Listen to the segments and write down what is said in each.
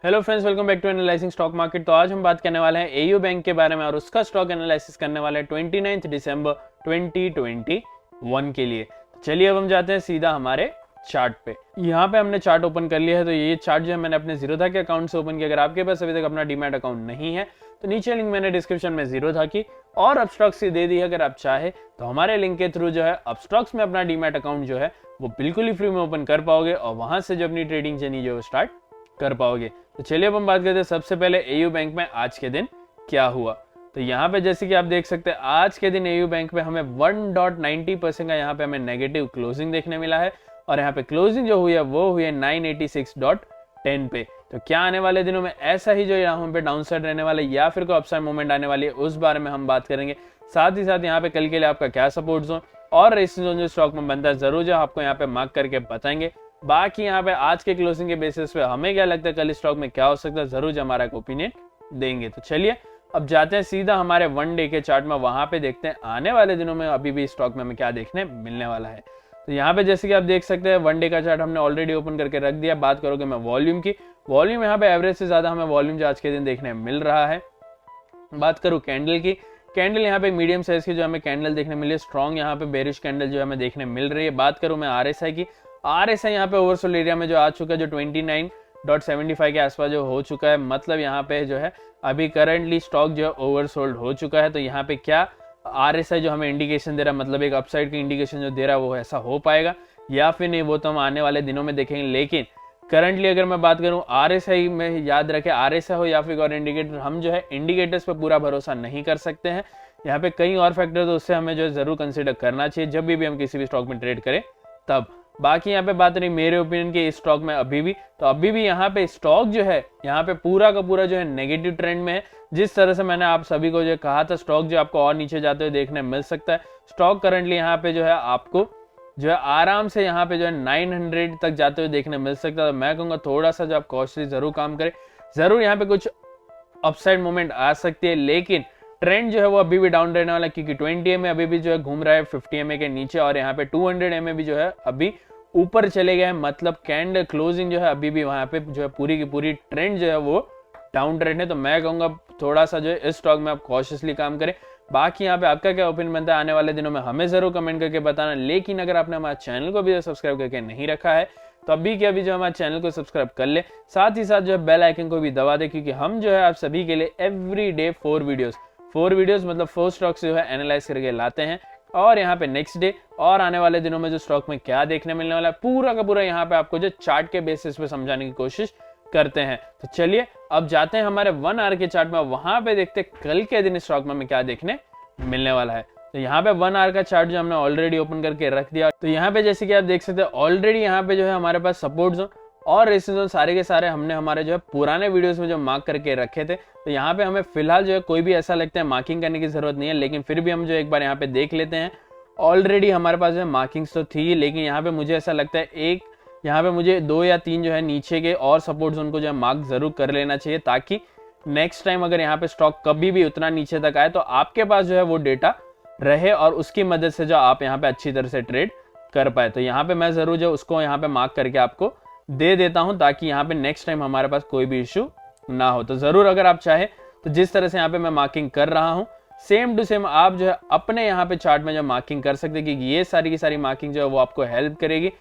Hello friends, welcome back to analysing stock market. तो आज हम बात करने वाले हैं एयू बैंक के बारे में और उसका स्टॉक एनालिसिस करने वाले हैं 29 दिसंबर 2021 के लिए। चलिए अब हम जाते हैं सीधा हमारे चार्ट पे। यहाँ पे हमने चार्ट ओपन कर लिया है। तो ये चार्ट जो है मैंने अपने जीरोधा के अकाउंट से ओपन किया। अगर आपके पास अभी तक अपना डीमैट अकाउंट नहीं है तो नीचे लिंक मैंने डिस्क्रिप्शन में जीरोधा की और अपस्टॉक्स की दे दी है। अगर आप चाहे तो हमारे लिंक के थ्रू जो है अपस्टॉक्स में अपना डीमैट अकाउंट जो है वो बिल्कुल ही फ्री में ओपन कर पाओगे और वहां से जो अपनी ट्रेडिंग जर्नी जो है स्टार्ट कर पाओगे। तो चलिए अब हम बात करते हैं सबसे पहले एयू बैंक में आज के दिन क्या हुआ। तो यहाँ पे जैसे कि आप देख सकते हैं आज के दिन एयू बैंक में हमें 1.90% का यहाँ पे हमें नेगेटिव क्लोजिंग देखने मिला है और यहाँ पे क्लोजिंग जो हुई है वो हुई है 986.10 पे। तो क्या आने वाले दिनों में ऐसा ही जो यहाँ पे डाउन साइड रहने वाला है या फिर कोई अपसाइड मूवमेंट आने वाली है उस बारे में हम बात करेंगे। साथ ही साथ यहाँ पे कल के लिए आपका क्या सपोर्ट जोन और रेसिस्टेंस जोन जो स्टॉक में बनता है जरूर जो आपको यहाँ पे मार्क करके बताएंगे। बाकी यहाँ पे आज के क्लोजिंग के बेसिस पे हमें क्या लगता है कल स्टॉक में क्या हो सकता है जरूर हमारा ओपिनियन देंगे। तो चलिए अब जाते हैं सीधा हमारे वन डे के चार्ट में, वहां पे देखते हैं आने वाले दिनों में अभी भी स्टॉक में हमें क्या देखने मिलने वाला है। तो यहाँ पे जैसे कि आप देख सकते हैं वन डे का चार्ट हमने ऑलरेडी ओपन करके रख दिया। बात करोगे मैं वॉल्यूम की, वॉल्यूम यहाँ पे एवरेज से ज्यादा हमें वॉल्यूम जो आज के दिन देखने मिल रहा है। बात करूँ कैंडल की, कैंडल यहाँ पे मीडियम साइज की जो हमें कैंडल देखने मिली है, स्ट्रॉन्ग यहाँ पे बेरिश कैंडल जो हमें देखने मिल रही है। बात करूँ मैं आरएसआई की, आरएसआई यहाँ पे ओवरसोल्ड एरिया में जो आ चुका है, जो 29.75 के आसपास जो हो चुका है, मतलब यहाँ पे जो है अभी करंटली स्टॉक जो है ओवरसोल्ड हो चुका है। तो यहाँ पे क्या आरएसआई जो हमें इंडिकेशन दे रहा है, मतलब एक अपसाइड की इंडिकेशन जो दे रहा है वो ऐसा हो पाएगा या फिर नहीं वो तो हम आने वाले दिनों में देखेंगे। लेकिन करंटली अगर मैं बात करूं आरएसआई में, याद रखें आरएसआई हो या फिर और इंडिकेटर, हम जो है इंडिकेटर्स पे पूरा भरोसा नहीं कर सकते हैं। यहाँ पे कई और फैक्टर तो उससे हमें जो है जरूर कंसिडर करना चाहिए जब भी हम किसी भी स्टॉक में ट्रेड करें तब। बाकी यहाँ पे बात रही मेरे ओपिनियन के इस स्टॉक में अभी भी यहाँ पे स्टॉक जो है यहाँ पे पूरा का पूरा जो है नेगेटिव ट्रेंड में है। जिस तरह से मैंने आप सभी को जो कहा था स्टॉक जो आपको और नीचे जाते हुए देखने मिल सकता है। स्टॉक करंटली यहाँ पे जो है आपको जो है आराम से यहाँ पे जो है 900 तक जाते हुए देखने मिल सकता है। तो मैं कहूँगा थोड़ा सा जो आप कॉस्टली जरूर काम करें, जरूर यहाँ पे कुछ अपसाइड मूवमेंट आ सकती है लेकिन ट्रेंड जो है वो अभी भी डाउन रहने वाला है क्योंकि 20 MA अभी भी जो है घूम रहा है 50 MA के नीचे और यहाँ पे 200 MA भी जो है अभी ऊपर चले गए हैं। मतलब कैंडल क्लोजिंग जो है अभी भी वहां पे जो है पूरी की पूरी ट्रेंड जो है वो डाउन ट्रेंड है। तो मैं कहूंगा थोड़ा सा जो है इस स्टॉक में आप कॉशियसली काम करें। बाकी यहाँ पे आपका क्या ओपिनियन बनता है आने वाले दिनों में हमें जरूर कमेंट करके बताना। लेकिन अगर आपने हमारे चैनल को भी सब्सक्राइब करके नहीं रखा है तो अभी के अभी जो हमारे चैनल को सब्सक्राइब कर ले, साथ ही साथ जो है बेल आइकन को भी दबा दे क्योंकि हम जो है आप सभी के लिए एवरी डे 4 वीडियोस मतलब 4 स्टॉक्स जो है एनालाइज करके लाते हैं। और यहाँ पे नेक्स्ट डे और आने वाले दिनों में जो स्टॉक में क्या देखने मिलने वाला है पूरा का पूरा यहाँ पे आपको जो चार्ट के बेसिस पे समझाने की कोशिश करते हैं। तो चलिए अब जाते हैं हमारे 1 आवर के चार्ट में, वहां पे देखते हैं कल के दिन स्टॉक में हमें क्या देखने मिलने वाला है। तो यहाँ पे 1 आवर का चार्ट जो हमने ऑलरेडी ओपन करके रख दिया। तो यहाँ पे जैसे कि आप देख सकते हैं ऑलरेडी यहाँ पे जो है हमारे पास सपोर्ट जोन और रेसिस्टेंस जोन सारे के सारे हमने हमारे जो है पुराने वीडियोस में जो मार्क करके रखे थे। तो यहाँ पे हमें फिलहाल जो है कोई भी ऐसा लगता है मार्किंग करने की जरूरत नहीं है, लेकिन फिर भी हम जो एक बार यहाँ पे देख लेते हैं। ऑलरेडी हमारे पास जो है मार्किंग्स तो थी लेकिन यहाँ पे मुझे ऐसा लगता है एक यहाँ पे मुझे 2 या 3 जो है नीचे के और सपोर्ट जोन को जो है मार्क जरूर कर लेना चाहिए ताकि नेक्स्ट टाइम अगर यहाँ पे स्टॉक कभी भी उतना नीचे तक आए तो आपके पास जो है वो डेटा रहे और उसकी मदद से जो आप यहाँ पे अच्छी तरह से ट्रेड कर पाए। तो यहाँ पे मैं जरूर जो उसको यहाँ पे मार्क करके आपको दे देता हूँ ताकि यहाँ पे नेक्स्ट टाइम हमारे पास कोई भी इश्यू ना हो। तो जरूर अगर आप चाहे तो जिस तरह से यहाँ पे मैं मार्किंग कर रहा हूँ सेम टू सेम आप जो है अपने यहाँ पे चार्ट में जो मार्किंग कर सकते हैं क्योंकि ये सारी की सारी मार्किंग जो है वो आपको हेल्प करेगी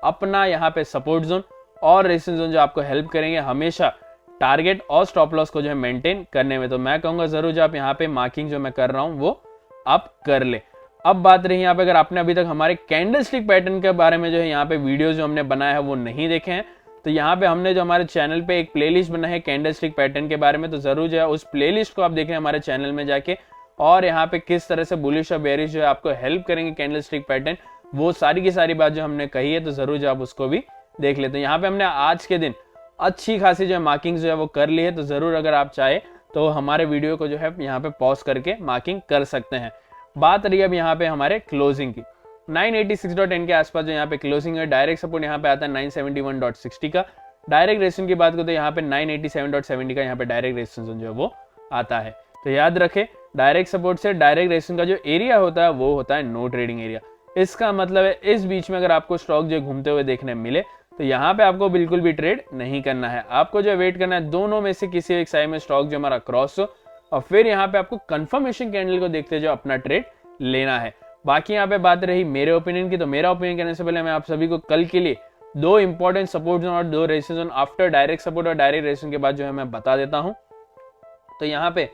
अपना यहाँ पे सपोर्ट जोन और रेसिस्टेंस जोन जो आपको हेल्प करेंगे हमेशा टारगेट और स्टॉप लॉस को जो है मेंटेन करने में। तो मैं कहूंगा जरूर जो आप यहाँ पे मार्किंग जो मैं कर रहा हूँ वो आप कर ले। अब बात रही यहाँ पे अगर आपने अभी तक हमारे कैंडल स्टिक पैटर्न के बारे में जो है यहाँ पे वीडियो जो हमने बनाया है वो नहीं देखे हैं तो यहाँ पे हमने जो हमारे चैनल पे एक प्लेलिस्ट बना है कैंडल स्टिक पैटर्न के बारे में। तो जरूर जो है उस प्लेलिस्ट को आप देखें हमारे चैनल में जाके और यहाँ पे किस तरह से बुलिश और बेरिश जो है आपको हेल्प करेंगे कैंडल स्टिक पैटर्न, वो सारी की सारी बात जो हमने कही है तो जरूर जो आप उसको भी देख लेते हैं। यहाँ पे हमने आज के दिन अच्छी खासी जो है मार्किंग जो है वो कर ली है। तो जरूर अगर आप चाहे तो हमारे वीडियो को जो है यहाँ पे पॉज करके मार्किंग कर सकते हैं। बात रही अब यहाँ पे हमारे क्लोजिंग की, 986.10 के आसपास जो यहाँ पे क्लोजिंग है। डायरेक्ट सपोर्ट यहाँ पे आता है 971.60 का। डायरेक्ट रेजिस्टेंस की बात करें तो यहाँ पे 987.70 का यहाँ पे डायरेक्ट रेजिस्टेंस जो है वो आता है। तो याद रखें डायरेक्ट सपोर्ट से डायरेक्ट रेजिस्टेंस का जो एरिया होता है वो होता है नो ट्रेडिंग एरिया। इसका मतलब है इस बीच में अगर आपको स्टॉक जो घूमते हुए देखने मिले तो यहाँ पे आपको बिल्कुल भी ट्रेड नहीं करना है, आपको जो वेट करना है दोनों में से किसी एक साइड में स्टॉक जो हमारा क्रॉस हो, और फिर यहाँ पे आपको कंफर्मेशन कैंडल को देखते जो अपना ट्रेड लेना है। बाकी यहाँ पे बात रही मेरे ओपिनियन की, तो मेरा ओपिनियन कहने से पहले मैं आप सभी को कल के लिए 2 इंपॉर्टेंट सपोर्ट जोन और 2 resistance zone after direct support और डायरेक्ट रेजिस्टेंस के बाद जो है मैं बता देता हूं। तो यहाँ पे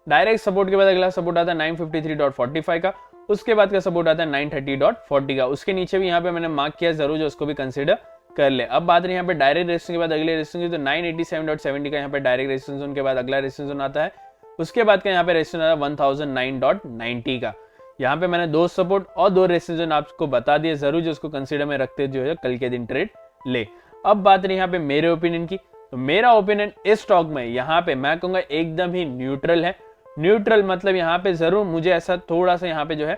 डायरेक्ट सपोर्ट के बाद अगला सपोर्ट आता है 953.45 का, उसके बाद का सपोर्ट आता है 930.40 का, उसके नीचे भी यहाँ पे मैंने मार्क किया, जरूर जो उसको भी कंसिडर कर ले। अब बात रही यहाँ पे डायरेक्ट रेजिस्टेंस के बाद अगले रेजिस्टेंस की, तो 987.70 का यहाँ पे डायरेक्ट रेजिस्टेंस जोन के बाद अगला रेजिस्टेंस जोन आता है, उसके बाद का यहाँ पे रेजिस्टेंस आता है 1009.90 का। यहाँ पे मैंने 2 सपोर्ट और 2 रेजिस्टेंस जोन आपको बता दिए, जरूर जो उसको कंसीडर में रखते जो है कल के दिन ट्रेड ले। अब बात रही यहाँ पे मेरे ओपिनियन की, तो मेरा ओपिनियन इस स्टॉक में यहाँ पे मैं कहूंगा एकदम ही न्यूट्रल है। न्यूट्रल मतलब यहाँ पे जरूर मुझे ऐसा थोड़ा सा यहाँ पे जो है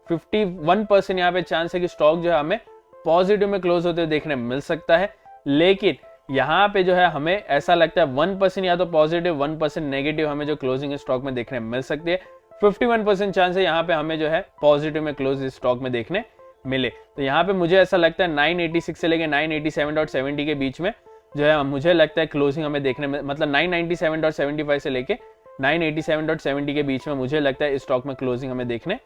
51% यहाँ पे चांस है कि स्टॉक जो है हमें पॉजिटिव में क्लोज होते हुए देखने मिल सकता है, लेकिन यहाँ पे जो है हमें ऐसा लगता है 1% या तो पॉजिटिव 1% नेगेटिव हमें जो क्लोजिंग स्टॉक में देखने मिल सकती है। 51% चांस है यहाँ पे हमें जो है पॉजिटिव में क्लोज इस स्टॉक में देखने मिले। तो यहाँ पे मुझे ऐसा लगता है 986 से लेके 987.70 के बीच में जो है मुझे लगता है क्लोजिंग हमें देखने में, मतलब 997.75 से लेके 987.70 के बीच में मुझे लगता है इस स्टॉक में क्लोजिंग हमें देखने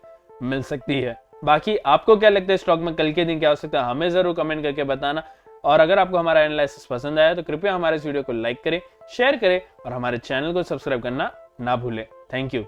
मिल सकती है। बाकी आपको क्या लगता है स्टॉक में कल के दिन क्या हो सकता है, हमें जरूर कमेंट करके बताना। और अगर आपको हमारा एनालिसिस पसंद आया तो कृपया हमारे इस वीडियो को लाइक करें, शेयर करें और हमारे चैनल को सब्सक्राइब करना ना भूलें। Thank you.